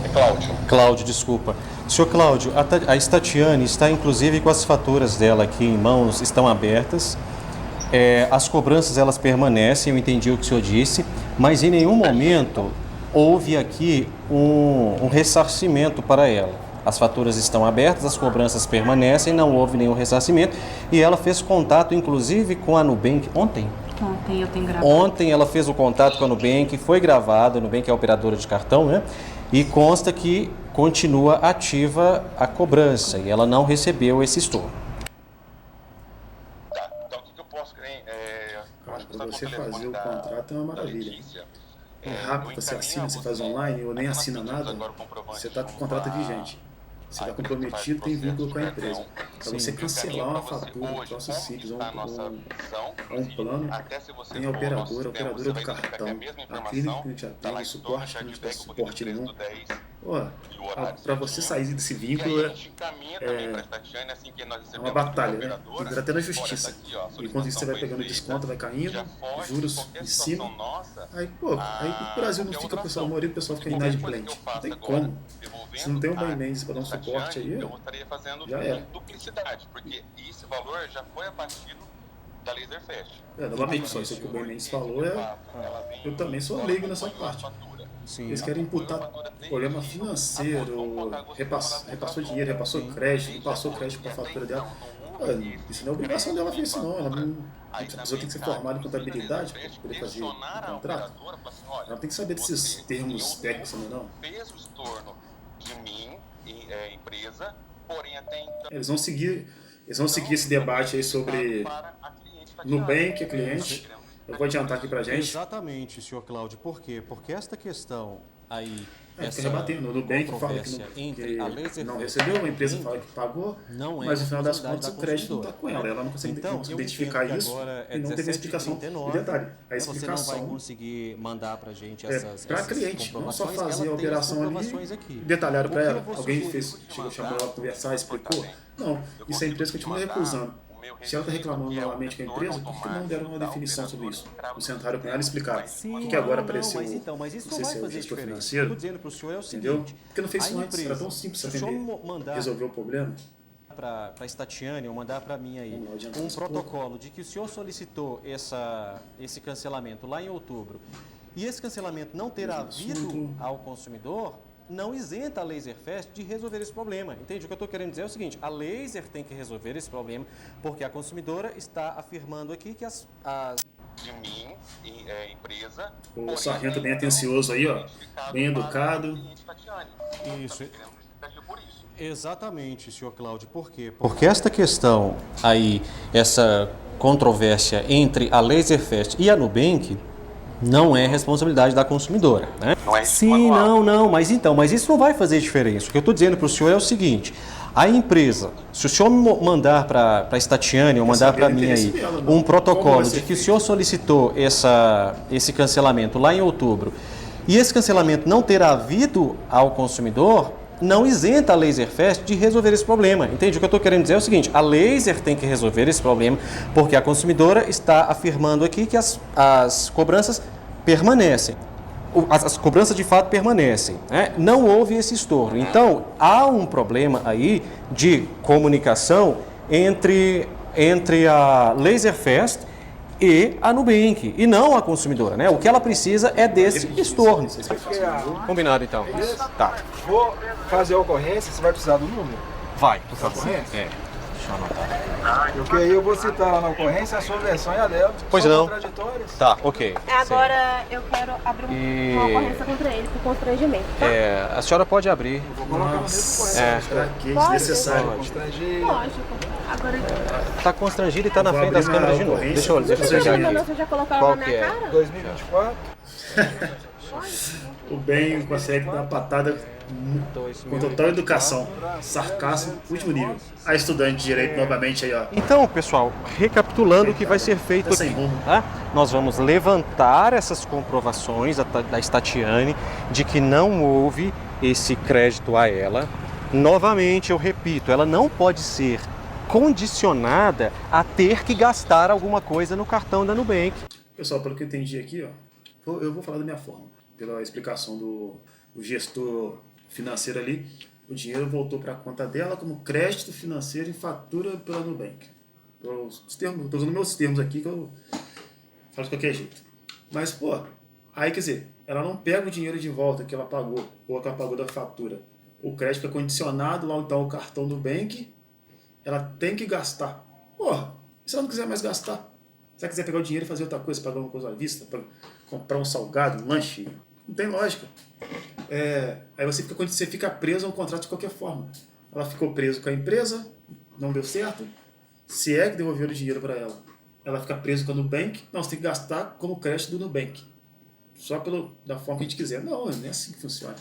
É Cláudio.
Cláudio, desculpa. Senhor Cláudio, a Statiane está inclusive com as faturas dela aqui em mãos, estão abertas. As cobranças elas permanecem, eu entendi o que o senhor disse, mas em nenhum momento houve aqui um ressarcimento para ela. As faturas estão abertas, as cobranças permanecem, não houve nenhum ressarcimento e ela fez contato inclusive com a Nubank ontem.
Ontem eu tenho gravado.
Ontem ela fez o contato com a Nubank, foi gravado, a Nubank é a operadora de cartão, né? E consta que continua ativa a cobrança e ela não recebeu esse estorno.
Então o que eu posso...
Para você fazer o contrato é uma maravilha. É rápido, você assina, você faz online ou nem assina nada, você está com o contrato vigente. Você está comprometido, tem vínculo com a empresa. Para você cancelar uma fatura, um troço simples, um plano, tem a operadora do cartão, a clínica que a gente atende, o suporte que a gente dá suporte nenhum. Para você sair desse vínculo é uma batalha, né? Entra até na justiça. Enquanto isso você vai pegando desconto, vai caindo, juros em cima. Aí o Brasil não fica, a maioria do pessoal fica inadimplente. Não tem como. Se não tem um Bem Mendes para dar um suporte aí,
eu estaria fazendo duplicidade, porque esse valor já foi abatido da Laser Fest.
Novamente, só isso que o Bem Mendes falou eu também sou leigo nessa parte. Eles querem imputar problema financeiro, repassou dinheiro, repassou crédito, passou crédito para a fatura dela. Isso não é obrigação dela fazer isso, não. A pessoa tem que ser formada em contabilidade para poder fazer o contrato. Ela tem que saber desses termos técnicos, não.
Fez o estorno de mim, empresa, porém até então...
Eles vão seguir esse debate aí sobre Nubank, cliente. Eu vou adiantar aqui pra gente.
Exatamente, senhor Cláudio. Por quê? Porque esta questão aí...
Fica rebatendo. O Nubank fala que não recebeu, a empresa fala que pagou, mas no final das contas o crédito não está com ela. Ela não consegue identificar isso e não teve explicação de detalhe. A explicação
você não vai conseguir mandar pra gente essas
para cliente, não só fazer a operação ali detalhada para ela. Alguém chamou ela para conversar, explicou. Não, isso a empresa continua recusando. Se ela está reclamando novamente com a empresa, por que não deram uma definição sobre isso? Não sentaram com ela e explicaram. Por que agora apareceu,
mas isso
não sei
não
se
vai
é o
fazer
gestor
diferença.
financeiro,
Estou dizendo para o senhor é o
entendeu?
seguinte,
Porque não fez
a
isso antes, era
empresa,
tão simples
se o senhor
atender,
mandar
resolver o problema.
para a Statiane ou mandar para mim aí um protocolo de que o senhor solicitou esse cancelamento lá em outubro e esse cancelamento não ter havido ao consumidor, não isenta a Laserfest de resolver esse problema. Entende? O que eu estou querendo dizer é o seguinte, a Laser tem que resolver esse problema porque a consumidora está afirmando aqui que as
de mim, empresa.
O sargento bem atencioso aí, ó, bem educado.
Isso. Exatamente, senhor Cláudio. Por quê? Porque esta questão aí, essa controvérsia entre a Laserfest e a Nubank não é responsabilidade da consumidora, né?
Não é
Sim, mas isso não vai fazer diferença. O que eu estou dizendo para o senhor é o seguinte, a empresa, se o senhor mandar para a Statiane ou mandar para mim aí um protocolo de que o senhor solicitou esse cancelamento lá em outubro e esse cancelamento não ter havido ao consumidor, não isenta a Laserfest de resolver esse problema. Entende? O que eu estou querendo dizer é o seguinte, a Laser tem que resolver esse problema porque a consumidora está afirmando aqui que as cobranças permanecem. As cobranças de fato permanecem, né? Não houve esse estorno. Então, há um problema aí de comunicação entre a Laserfest e a Nubank, e não a consumidora, né? O que ela precisa é desse estorno. Combinado, então. Tá.
Vou fazer a ocorrência, você vai precisar do número?
Vai, por favor.
Ocorrência?
Deixa eu anotar.
Porque aí eu vou citar lá na ocorrência a sua versão e a dela.
Pois
são
não.
contraditórias.
Tá, ok.
Agora eu quero abrir uma ocorrência contra ele por constrangimento, tá?
A senhora pode abrir.
Vou colocar no mesmo ocorrência.
Pra que desnecessário?
Constrangir.
Lógico. Agora
Tá constrangido e tá na frente das câmeras de novo. Deixa eu
você
pegar aqui.
você já colocaram
Qual
na
que
minha
é?
cara?
2024.
O bem consegue dar uma patada com total educação, sarcasmo, último nível. A estudante de direito novamente aí, ó.
Então, pessoal, recapitulando o que vai ser feito
Sem
aqui,
rumo.
tá? Nós vamos levantar essas comprovações da Statiane de que não houve esse crédito a ela. Novamente, eu repito, ela não pode ser condicionada a ter que gastar alguma coisa no cartão da Nubank.
Pessoal, pelo que eu entendi aqui, ó, eu vou falar da minha forma. Pela explicação do gestor financeiro ali, o dinheiro voltou para a conta dela como crédito financeiro em fatura pela Nubank. Estou usando meus termos aqui que eu falo de qualquer jeito. Mas, pô, aí quer dizer, ela não pega o dinheiro de volta que ela pagou, ou que ela pagou da fatura. O crédito é condicionado lá, então, o cartão do Nubank, ela tem que gastar. Porra, e se ela não quiser mais gastar? Se ela quiser pegar o dinheiro e fazer outra coisa, pagar uma coisa à vista, para comprar um salgado, um lanche, não tem lógica. Aí você fica preso a um contrato de qualquer forma. Ela ficou presa com a empresa, não deu certo, se é que devolveram o dinheiro para ela. Ela fica presa com a Nubank, não, você tem que gastar como crédito do Nubank. Só da forma que a gente quiser. Não, não é assim que funciona.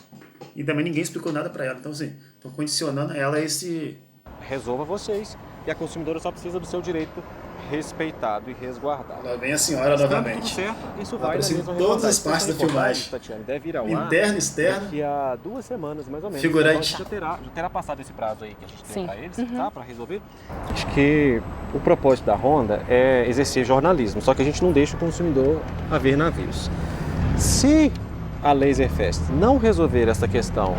E também ninguém explicou nada para ela. Então, assim, estão condicionando ela a esse...
Resolva vocês. E a consumidora só precisa do seu direito respeitado e resguardado.
Lá vem a senhora novamente.
Tudo certo, isso vai
aparecer
na
em
mesma
todas as
reportagem.
partes da filmagem.
Tatiana, deve ir ao ar
Interna, externa.
daqui a 2 semanas, mais ou menos.
Figurante.
Então, já terá passado esse prazo aí que a gente tem
Sim.
para eles, tá? Para resolver. Acho que o propósito da Honda é exercer jornalismo, só que a gente não deixa o consumidor a ver navios. Se a Laserfest não resolver essa questão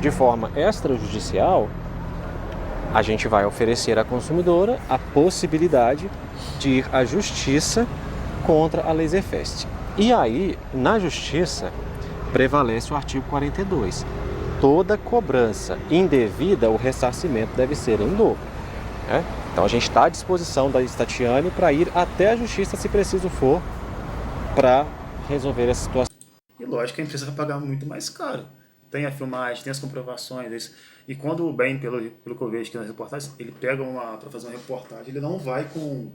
de forma extrajudicial, a gente vai oferecer à consumidora a possibilidade de ir à justiça contra a Laserfest. E aí, na justiça, prevalece o artigo 42. Toda cobrança indevida, o ressarcimento deve ser em dobro, né? Então a gente está à disposição da Statiane para ir até a justiça, se preciso for, para resolver essa situação.
E lógico que a empresa vai pagar muito mais caro. Tem a filmagem, tem as comprovações. E quando o bem, pelo que eu vejo aqui nas reportagens, ele pega para fazer uma reportagem, ele não vai com...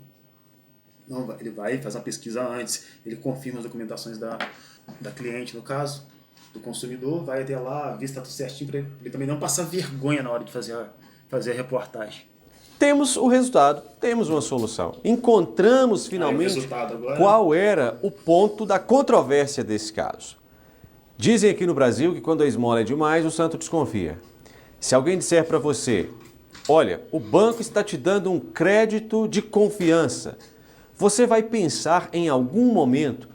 ele vai fazer uma pesquisa antes, ele confirma as documentações da cliente, no caso, do consumidor, vai até lá, ver se está tudo certinho, para ele também não passar vergonha na hora de fazer a reportagem.
Temos o resultado, temos uma solução. Encontramos finalmente qual era o ponto da controvérsia desse caso. Dizem aqui no Brasil que quando a esmola é demais, o santo desconfia. Se alguém disser para você olha, o banco está te dando um crédito de confiança. Você vai pensar em algum momento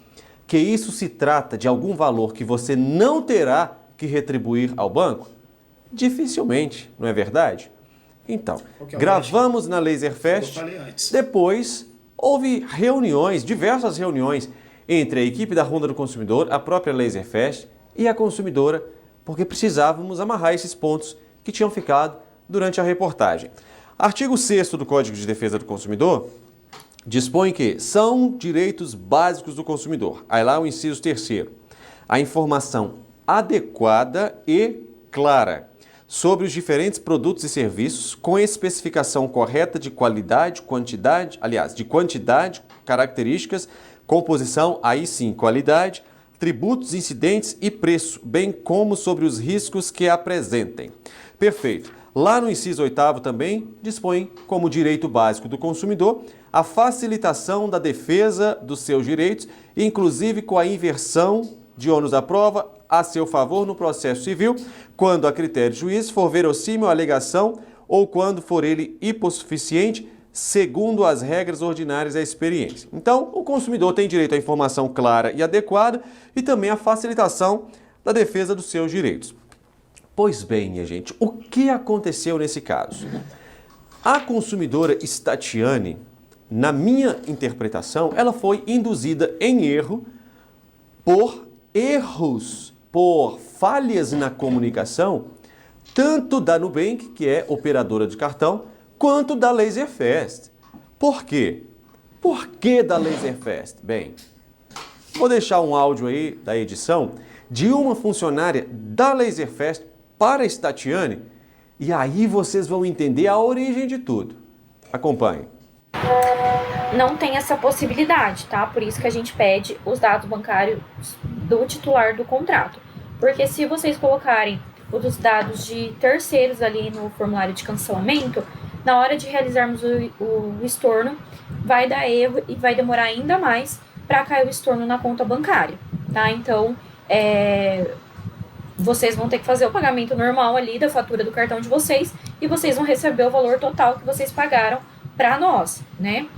que isso se trata de algum valor que você não terá que retribuir ao banco? Dificilmente, não é verdade? Então, gravamos na Laserfest, depois houve reuniões, diversas reuniões, entre a equipe da Ronda do Consumidor, a própria Laserfest e a consumidora, porque precisávamos amarrar esses pontos que tinham ficado durante a reportagem. Artigo 6º do Código de Defesa do Consumidor dispõe que são direitos básicos do consumidor. Aí lá o inciso 3º. A informação adequada e clara sobre os diferentes produtos e serviços com especificação correta de qualidade, de quantidade, características, composição, aí sim, qualidade, tributos, incidentes e preço, bem como sobre os riscos que apresentem. Perfeito. Lá no inciso 8º também dispõe como direito básico do consumidor a facilitação da defesa dos seus direitos, inclusive com a inversão de ônus da prova a seu favor no processo civil, quando a critério de juiz for verossímil a alegação ou quando for ele hipossuficiente, segundo as regras ordinárias da experiência. Então, o consumidor tem direito à informação clara e adequada e também à facilitação da defesa dos seus direitos. Pois bem, minha gente, o que aconteceu nesse caso? A consumidora Statiane, na minha interpretação, ela foi induzida em erro por erros, por falhas na comunicação, tanto da Nubank, que é operadora de cartão, quanto da Laserfest. Por quê? Por que da Laserfest? Bem, vou deixar um áudio aí da edição de uma funcionária da Laserfest para a Statiane e aí vocês vão entender a origem de tudo. Acompanhe.
Não tem essa possibilidade, tá? Por isso que a gente pede os dados bancários do titular do contrato. Porque se vocês colocarem os dados de terceiros ali no formulário de cancelamento, na hora de realizarmos o estorno, vai dar erro e vai demorar ainda mais para cair o estorno na conta bancária, tá? Então, vocês vão ter que fazer o pagamento normal ali da fatura do cartão de vocês e vocês vão receber o valor total que vocês pagaram para nós, né?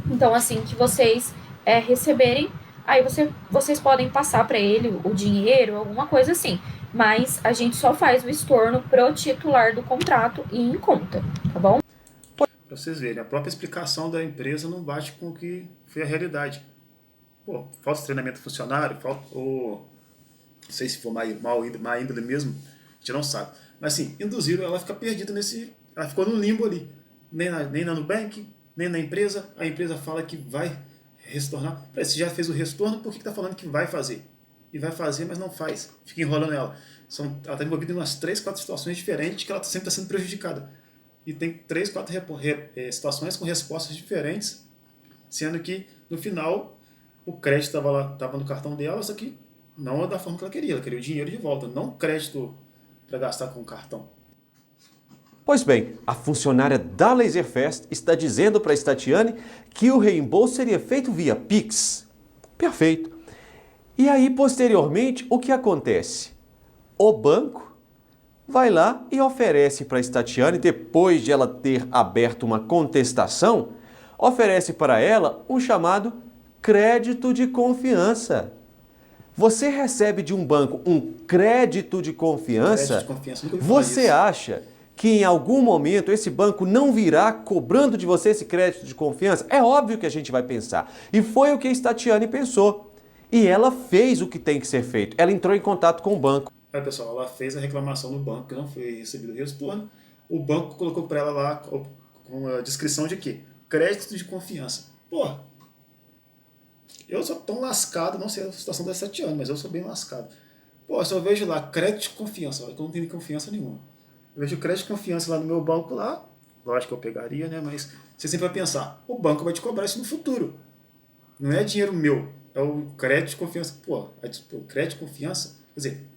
Então, assim que vocês receberem, aí vocês podem passar para ele o dinheiro, alguma coisa assim. Mas a gente só faz o estorno pro titular do contrato e em conta, tá bom?
Para vocês verem, a própria explicação da empresa não bate com o que foi a realidade. Pô, falta treinamento funcionário, não sei se for má índole mesmo, a gente não sabe. Mas assim, induziram ela a ficar perdida ela ficou no limbo ali. Nem na Nubank, nem na empresa. A empresa fala que vai retornar. Se já fez o retorno, por que está falando que vai fazer? E vai fazer, mas não faz. Fica enrolando ela. Ela está envolvida em umas 3, 4 situações diferentes que ela sempre está sendo prejudicada. E tem 3, 4 situações com respostas diferentes, sendo que, no final, o crédito estava no cartão dela, só que não da forma que ela queria o dinheiro de volta, não crédito para gastar com o cartão.
Pois bem, a funcionária da Laserfest está dizendo para a Statiane que o reembolso seria feito via Pix. Perfeito. E aí, posteriormente, o que acontece? O banco vai lá e oferece para a Statiane, depois de ela ter aberto uma contestação, oferece para ela um chamado crédito de confiança. Você recebe de um banco um crédito de confiança, você acha que em algum momento esse banco não virá cobrando de você esse crédito de confiança? É óbvio que a gente vai pensar. E foi o que a Statiane pensou. E ela fez o que tem que ser feito. Ela entrou em contato com o banco.
Aí, pessoal, ela fez a reclamação no banco, que não foi recebido o retorno. O banco colocou para ela lá com a descrição de quê? Crédito de confiança. Pô, eu sou tão lascado, não sei a situação das 7 anos, mas eu sou bem lascado. Pô, se eu vejo lá crédito de confiança, eu não tenho confiança nenhuma. Eu vejo crédito de confiança lá no meu banco lá, lógico que eu pegaria, né? Mas você sempre vai pensar, o banco vai te cobrar isso no futuro. Não é dinheiro meu, é o crédito de confiança. Pô, o crédito de confiança, quer dizer,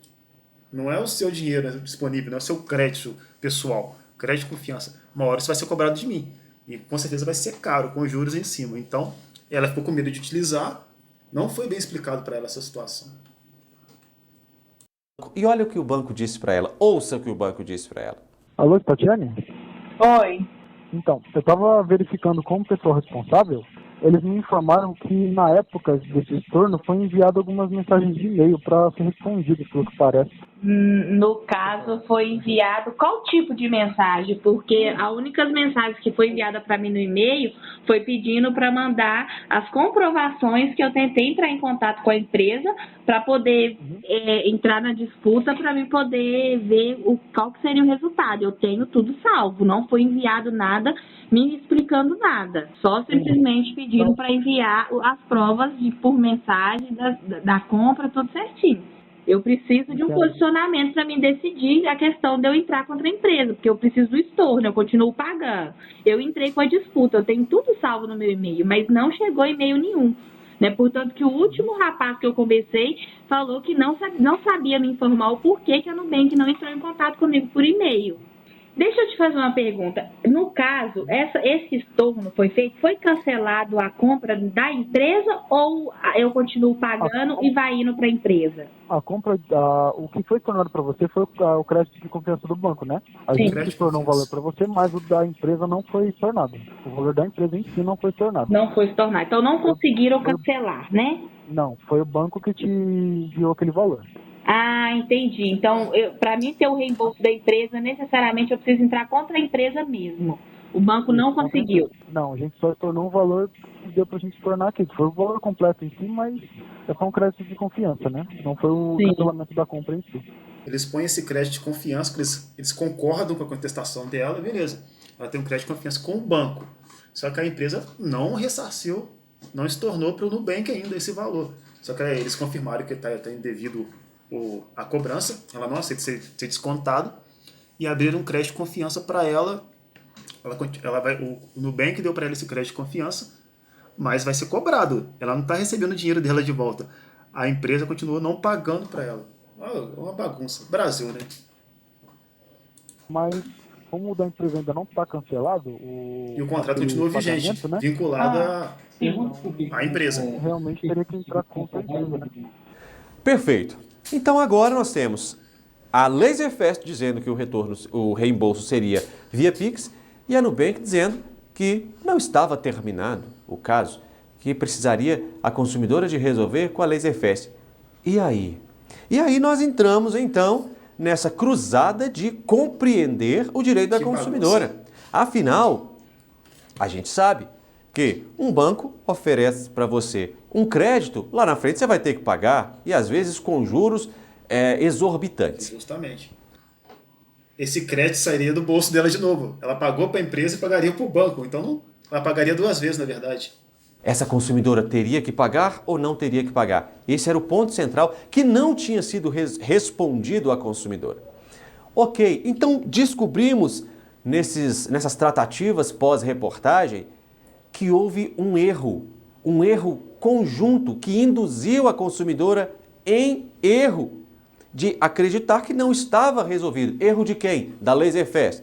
não é o seu dinheiro disponível, não é o seu crédito pessoal, crédito de confiança. Uma hora isso vai ser cobrado de mim. E com certeza vai ser caro, com juros em cima. Então, ela ficou com medo de utilizar, não foi bem explicado para ela essa situação.
E olha o que o banco disse para ela, ouça o que o banco disse para ela.
Alô, Statiane?
Oi.
Então, eu estava verificando como pessoa responsável, eles me informaram que na época desse estorno foi enviado algumas mensagens de e-mail para ser respondido, pelo que parece.
No caso, foi enviado qual tipo de mensagem? Porque a única mensagem que foi enviada para mim no e-mail foi pedindo para mandar as comprovações que eu tentei entrar em contato com a empresa para poder entrar na disputa, para mim poder ver qual que seria o resultado. Eu tenho tudo salvo, não foi enviado nada me explicando nada, só simplesmente pedindo para enviar as provas por mensagem da compra, tudo certinho. Eu preciso de um posicionamento para me decidir a questão de eu entrar contra a empresa, porque eu preciso do estorno, eu continuo pagando. Eu entrei com a disputa, eu tenho tudo salvo no meu e-mail, mas não chegou e-mail nenhum. Né? Portanto, que o último rapaz que eu conversei falou que não sabia me informar o porquê que a Nubank não entrou em contato comigo por e-mail. Deixa eu te fazer uma pergunta. No caso, esse estorno foi feito, foi cancelado a compra da empresa ou eu continuo pagando e vai indo para a empresa?
A compra, o que foi tornado para você foi o crédito de confiança do banco, né? A
Sim.
gente tornou um valor para você, mas o da empresa não foi tornado. O valor da empresa em si não foi tornado.
Não foi tornado. Então não conseguiram cancelar, né?
Não, foi o banco que te enviou aquele valor.
Ah, entendi. Então, para mim ter o reembolso da empresa, necessariamente eu preciso entrar contra a empresa mesmo. O banco não conseguiu.
Não, a gente só tornou um valor que deu pra gente tornar aqui. Foi o valor completo em si, mas é só um crédito de confiança, né? Não foi o cancelamento da compra em si.
Eles põem esse crédito de confiança, porque eles concordam com a contestação dela, beleza. Ela tem um crédito de confiança com o banco. Só que a empresa não ressarciu, não estornou para o Nubank ainda esse valor. Só que eles confirmaram que está indevido a cobrança, ela não aceita ser descontado, e abriram um crédito de confiança para ela. O Nubank deu para ela esse crédito de confiança, mas vai ser cobrado. Ela não está recebendo o dinheiro dela de volta. A empresa continua não pagando para ela. É uma bagunça. Brasil, né?
Mas como o da empresa ainda não está cancelado,
e o contrato continua vigente, né? Vinculado à empresa.
Realmente teria que entrar contra a empresa, né?
Perfeito. Então agora nós temos a Laserfest dizendo que o reembolso seria via Pix e a Nubank dizendo que não estava terminado o caso, que precisaria a consumidora de resolver com a Laserfest. E aí? E aí nós entramos então nessa cruzada de compreender o direito da consumidora. Afinal, a gente sabe que um banco oferece para você um crédito, lá na frente você vai ter que pagar, e às vezes com juros exorbitantes.
Justamente. Esse crédito sairia do bolso dela de novo. Ela pagou para a empresa e pagaria para o banco. Então ela pagaria duas vezes, na verdade.
Essa consumidora teria que pagar ou não teria que pagar? Esse era o ponto central que não tinha sido respondido à consumidora. Ok, então descobrimos nessas tratativas pós-reportagem que houve um erro conjunto que induziu a consumidora em erro de acreditar que não estava resolvido. Erro de quem? Da Laserfest,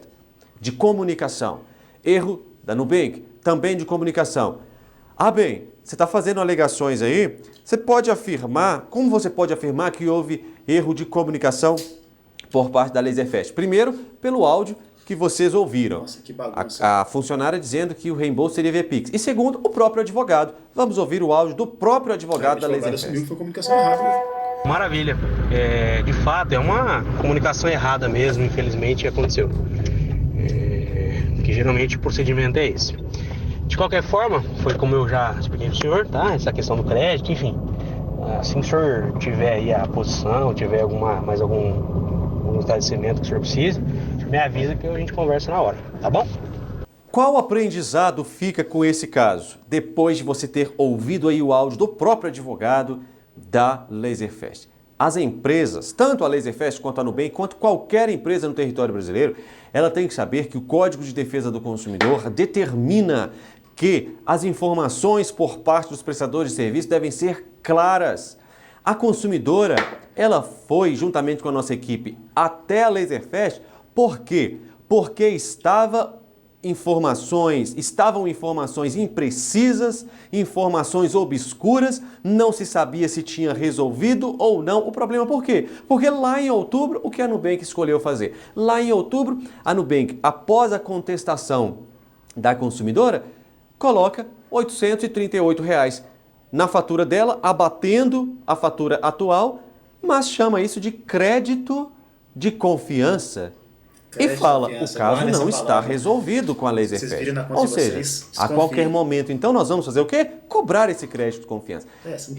de comunicação. Erro da Nubank, também de comunicação. Ah, bem, você está fazendo alegações aí, você pode afirmar, como você pode afirmar que houve erro de comunicação por parte da Laserfest? Primeiro, pelo áudio que vocês ouviram.
Nossa, que bagunça.
A funcionária dizendo que o reembolso seria via Pix. E segundo, o próprio advogado. Vamos ouvir o áudio do próprio advogado da Laserfest.
Assumiu que foi comunicação errada.
Maravilha. De fato, é uma comunicação errada mesmo, infelizmente, que aconteceu. Que geralmente o procedimento é esse. De qualquer forma, foi como eu já expliquei para o senhor, tá? Essa questão do crédito, enfim. Assim que o senhor tiver aí a posição, tiver mais algum esclarecimento que o senhor precise, me avisa que a gente conversa na hora, tá bom?
Qual aprendizado fica com esse caso? Depois de você ter ouvido aí o áudio do próprio advogado da Laserfest. As empresas, tanto a Laserfest quanto a Nubank, quanto qualquer empresa no território brasileiro, ela tem que saber que o Código de Defesa do Consumidor determina que as informações por parte dos prestadores de serviço devem ser claras. A consumidora, ela foi, juntamente com a nossa equipe, até a Laserfest. Por quê? Porque estava estavam informações imprecisas, informações obscuras, não se sabia se tinha resolvido ou não o problema. Por quê? Porque lá em outubro, o que a Nubank escolheu fazer? Lá em outubro, a Nubank, após a contestação da consumidora, coloca R$ 838 na fatura dela, abatendo a fatura atual, mas chama isso de crédito de confiança. E fala, o caso não está resolvido com a Laserfest. Ou seja, a qualquer momento, então, nós vamos fazer o quê? Cobrar esse crédito de confiança.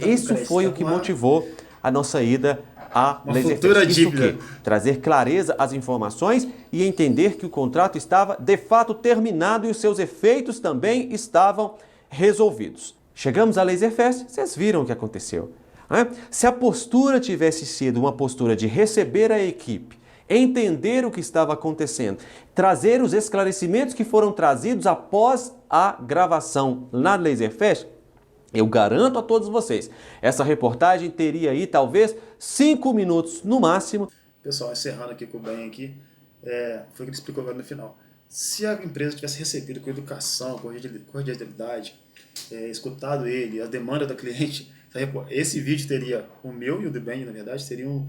Isso foi o que motivou a nossa ida à Laserfest. Isso o quê? Trazer clareza às informações e entender que o contrato estava, de fato, terminado e os seus efeitos também estavam resolvidos. Chegamos à Laserfest, vocês viram o que aconteceu. Né? Se a postura tivesse sido uma postura de receber a equipe, entender o que estava acontecendo, trazer os esclarecimentos que foram trazidos após a gravação na Laserfest, eu garanto a todos vocês, essa reportagem teria aí talvez 5 minutos no máximo.
Pessoal, encerrando aqui com o Ben aqui, foi o que ele explicou agora no final. Se a empresa tivesse recebido com educação, cordialidade, escutado ele, a demanda da cliente, esse vídeo teria, o meu e o do Ben, na verdade, seriam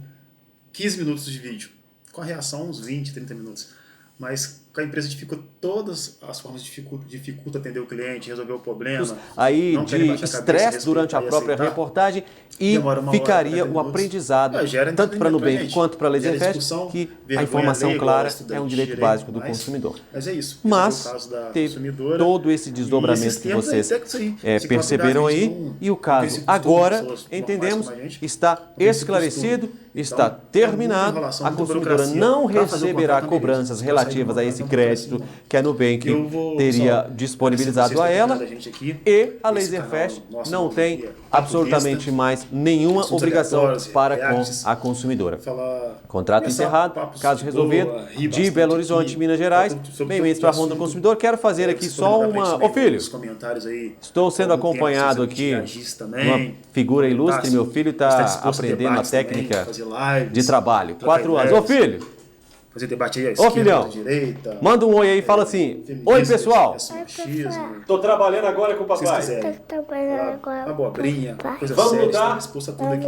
15 minutos de vídeo. Com a reação, uns 20, 30 minutos. Mas a empresa dificulta todas as formas, dificulta atender o cliente, resolver o problema.
Aí de estresse durante a própria reportagem e ficaria o aprendizado, tanto para a Nubank quanto para a Laserfest, que a informação clara é um direito básico do consumidor.
Mas é isso.
Mas teve todo esse desdobramento que vocês perceberam aí, e o caso agora, entendemos, está esclarecido, está terminado, a consumidora não receberá cobranças relativas a esse crédito que a Nubank teria disponibilizado a ela, e a Laserfest não tem absolutamente mais nenhuma obrigação para com a consumidora. Contrato encerrado, caso resolvido, de Belo Horizonte, Minas Gerais, bem-vindos para a Ronda do Consumidor. Quero fazer aqui só uma... Ô filho, estou sendo acompanhado aqui de uma figura ilustre, meu filho está aprendendo a técnica de trabalho. 4 anos. Ô filho!
Fazer debate aí,
ô filhão, direita, manda um oi aí e fala assim: oi pessoal, tô trabalhando agora com o papai.
Uma abobrinha, coisa
vamos
séria,
lutar
expulsa tudo aqui.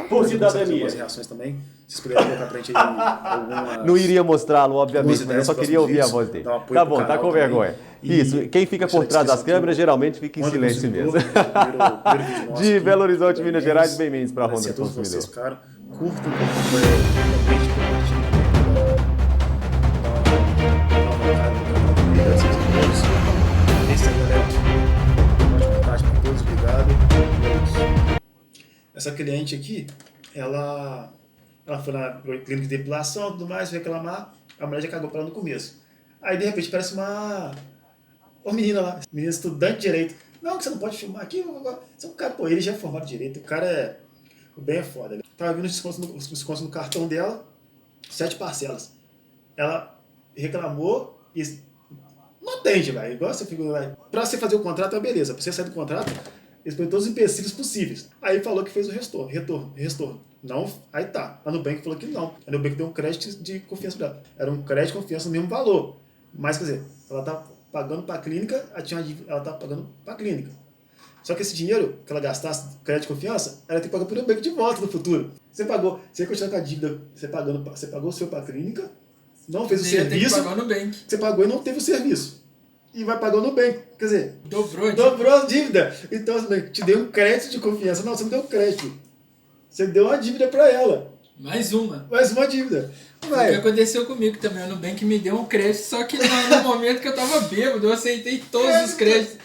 Por cidadania.
Algumas reações também. Se puder colocar pra gente aí algumas...
Não iria mostrá-lo, obviamente, mas eu só queria ouvir a voz dele. Tá bom, tá com vergonha. Isso, quem fica por trás das câmeras geralmente fica em silêncio mesmo. De Belo Horizonte, Minas Gerais, bem-vindos para a Ronda do Consumidor.
Curtam, essa cliente aqui, ela foi na clínica de depilação e tudo mais, reclamar, a mulher já cagou pra ela no começo. Aí de repente parece uma menina lá, menina estudante de direito. Não, que você não pode filmar aqui. Você é um cara, pô, ele já é formado de direito, o Ben é foda. Tava vindo os descontos no cartão dela, 7 parcelas. Ela reclamou e não atende, velho. Igual você fica lá. Pra você fazer o contrato, beleza. Pra você sair do contrato, eles põem todos os empecilhos possíveis. Aí falou que fez o retorno. Não, aí tá. A Nubank falou que não. A Nubank deu um crédito de confiança pra ela. Era um crédito de confiança no mesmo valor. Mas, quer dizer, ela tá pagando pra clínica, ela tá pagando pra clínica. Só que esse dinheiro que ela gastasse, crédito de confiança, ela tem que pagar pro Nubank de volta no futuro. Você continuar com a dívida, você pagou o seu pra clínica, não fez o serviço,
tem que pagar no Nubank.
Você pagou e não teve o serviço. E vai pagar o Nubank. Quer dizer,
dobrou
a dívida. Então, te deu um crédito de confiança. Não, você não deu crédito. Você deu uma dívida pra ela.
Mais uma
dívida.
Foi o que aconteceu comigo também. O Nubank me deu um crédito, só que no momento que eu tava bêbado, eu aceitei todos os créditos.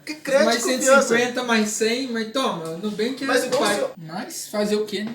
Que crédito
mais 150, mais 100, mas toma, o Nubank é pai. Mas fazer o quê, né?